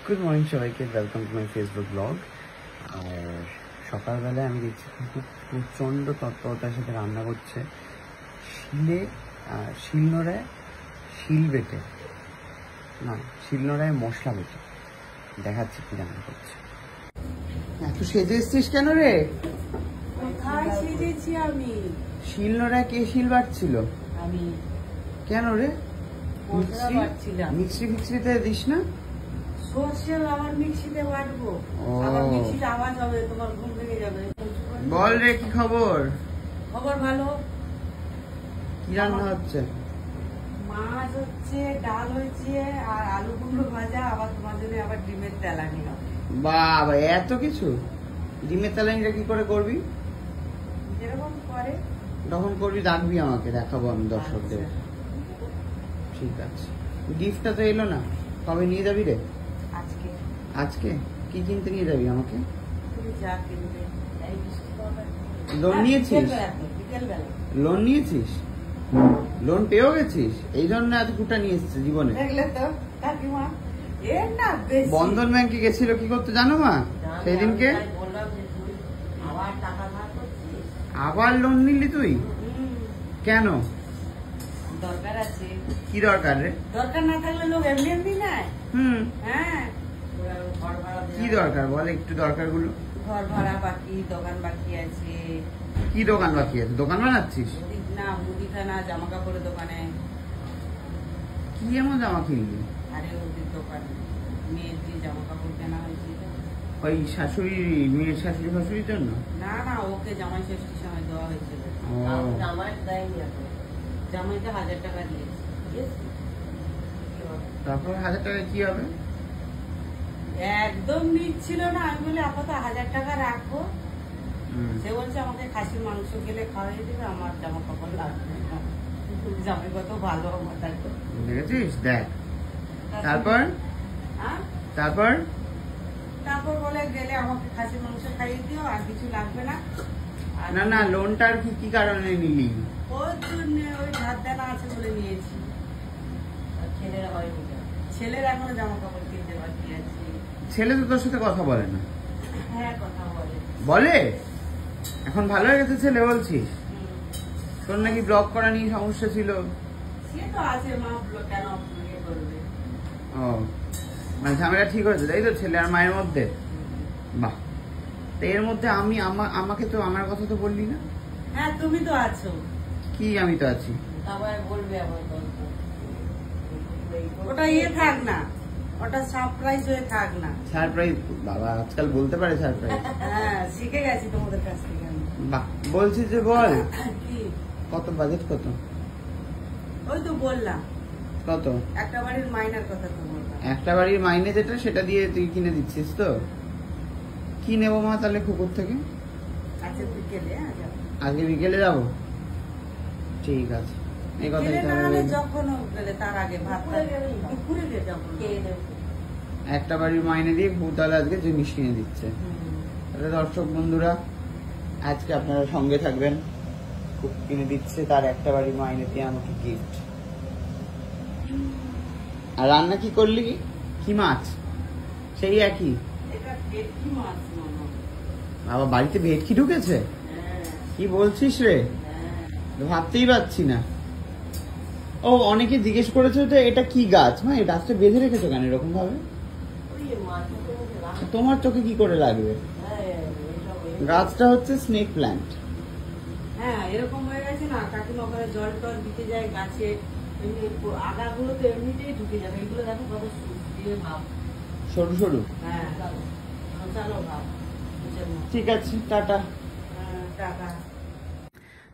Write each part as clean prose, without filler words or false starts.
Good morning সবাইকে, welcome to my Facebook blog. আর সকালবেলায় আমি দেখছি খুব প্রচণ্ড তৎপরতার সাথে রান্না করছে শিলনোড়ায় শিলনোড়ায় মশলা বেটে। দেখাচ্ছি কি রান্না করছে। এত সেজে এসছিস কেন রে? কোথায় সেজেছি আমি? শিলনোড়ায় কে শিল বাটছিল? আমি। কেন রে? মিক্সি ফিক্সিতে দিস না? সর্ষে আবার মিক্সিতে বাটবো, আবার মিক্সিতে আওয়াজ হবে, তোমার ঘুম ভেঙে যাবে। বল রে, কি খবর? খবর ভালো। কি রান্না হচ্ছে? মাছ হচ্ছে, ডাল হয়েছে, আর আলু কুমড়ো ভাজা, আবার তোমার জন্য আবার ডিমের তেলানি হবে। বাবা, এত কিছু! ডিমের তেলানিটা কি করে করবি? যেরকম করে তখন করবি, ডাকবি আমাকে, দেখাবো আমি দর্শকদের। ঠিক আছে। গিফটটা তো এলো না, কবে নিয়ে যাবি রে? আজকে। আজকে কি কিনতে নিয়ে যাবি আমাকে? তুমি যা কিনবে। লোন নিয়েছিস? লোন নিয়েছিস? লোন পেয়েও গেছিস? এই জন্য এত কুটা নিয়ে এসছে জীবনে। দেখলে তো কাকিমা, এর না বেশি। বন্ধন ব্যাংকে গেছিল কি করতে জানো মা? সেদিনকে আবার লোন নিলি তুই? কেন? দরকার আছে। কি দরকার রে? দরকার না থাকলে লোক এমনি এমনি নেয়। হ্যাঁ, কি দরকার বল একটু? দরকার গুলো, ঘর ভাড়া বাকি, দোকান বাকি আছে। কি দোকান বাকি আছে? দোকান বানাচ্ছিস? না, মুদিখানা, জামা কাপড়ের দোকানে। কি এমন জামা কিনলি? আরে ওদের দোকানে মেয়ের যে জামা কাপড় কেনা হয়েছিল, ওই শাশুড়ি, মেয়ের শাশুড়ি ফাশুড়ির জন্য? না না, ওকে জামাই ষষ্ঠীর সময় দেওয়া হয়েছিল। জামাই দেয়নি, জামাইকে 1000 টাকা দিয়েছে। তারপর 1000 টাকা কি হবে? একদম নিচ্ছিল না। আমি বলি আপাতত 1000 টাকা রাখো। সে বলছে আমাকে খাসির মাংস গেলে খাওয়াই দেবে, আমার জামা কাপড় লাগবে না। জামাই কত ভালো আমার। দেখেছিস? দেখ। তারপর তারপর তারপর বলে গেলে আমাকে খাসির মাংস খাইয়ে দিও, আর কিছু লাগবে না। না না, লোনটার কি কারণে নিলি? ওর জন্য, ওই ধার দেনা আছে বলে নিয়েছি। ছেলের হয়নি, ছেলের এখনো জামা কাপড় কিনতে বাকি আছে। ছেলে তো তোর সাথে কথা বলে না? হ্যাঁ, কথা বলে। বলে? এখন ভালো হয়ে গেছে ছেলে বলছিস? তোর নাকি ব্লক করা নিয়ে সমস্যা ছিল? সে তো আছে, মা কেন করবে। ও, মানে ঝামেলা ঠিক হয়েছে তাই তো ছেলে আর মায়ের মধ্যে? বাহ। তো এর মধ্যে আমাকে তো আমার কথা তো বললি না। হ্যাঁ, তুমি তো আছো। কি আমি তো আছি? আবার বলবে আমার গল্প। ওটা ইয়ে থাক না, ওটা সারপ্রাইজ হয়ে থাক না। সারপ্রাইজ? বাবা আজকাল বলতে পারে সারপ্রাইজ? হ্যাঁ, শিখে গেছি তোমাদের কাছ থেকে আমি। বাহ, বলছিস যে বল। কি? কত বাজেট? কত? ওই তো বললাম, কত? একটা বাড়ির মাইনার কথা তো বললাম। একটা বাড়ির মাইনে যেটা, সেটা দিয়ে তুই কিনে দিচ্ছিস তো? কি নেবো মা তাহলে কুকুর থেকে? আচ্ছা, বিকেলে আজকে বিকেলে যাবো? ঠিক আছে, এই কথাই তাহলে। যখন গেলে তার আগে ভাত দুপুরে যাবো, খেয়ে দেবো। একটা বাড়ির মাইনে দিয়ে ভূতাল আজকে জিনিস কিনে দিচ্ছে। তাহলে দর্শক বন্ধুরা, আজকে আপনারা সঙ্গে থাকবেন। খুব কিনে দিচ্ছে তার একটা বাড়ির মাইনে দিয়ে আমাকে গিফট। আর রান্না কি করলি? কি মাছ? সেই একই? এটা ভেটকি মাছ। বাবা, বাড়িতে ভেটকি ঢুকেছে? কি বলছিস রে? ভাবতেই পারছি না। ও, অনেকে জিজ্ঞেস করেছে যে এটা কি গাছ, মা এই গাছটা বেঁধে রেখেছো কেন এরকম ভাবে? তোমার চোখে কি করে লাগবে? গাছটা হচ্ছে স্নেক প্ল্যান্ট। হ্যাঁ, এরকম হয়ে গেছে না, কাকিমা ওখানে জল টল দিতে যায় গাছে, আগাগুলো তো এমনিতেই ঢুকে যাবে। এগুলো দেখো কত ভাব, সরু সরু। হ্যাঁ, চলো ভাব। ঠিক আছে, টাটা। টাটা।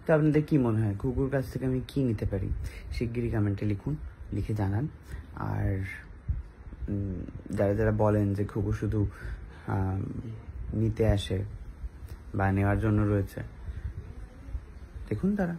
তো আপনাদের কি মনে হয় ঘুঘুর কাছ থেকে আমি কি নিতে পারি? শিগগিরই কমেন্টে লিখুন, লিখে জানান। আর যারা যারা বলেন যে ঘুঘু শুধু নিতে আসে বা নেওয়ার জন্য রয়েছে, দেখুন তারা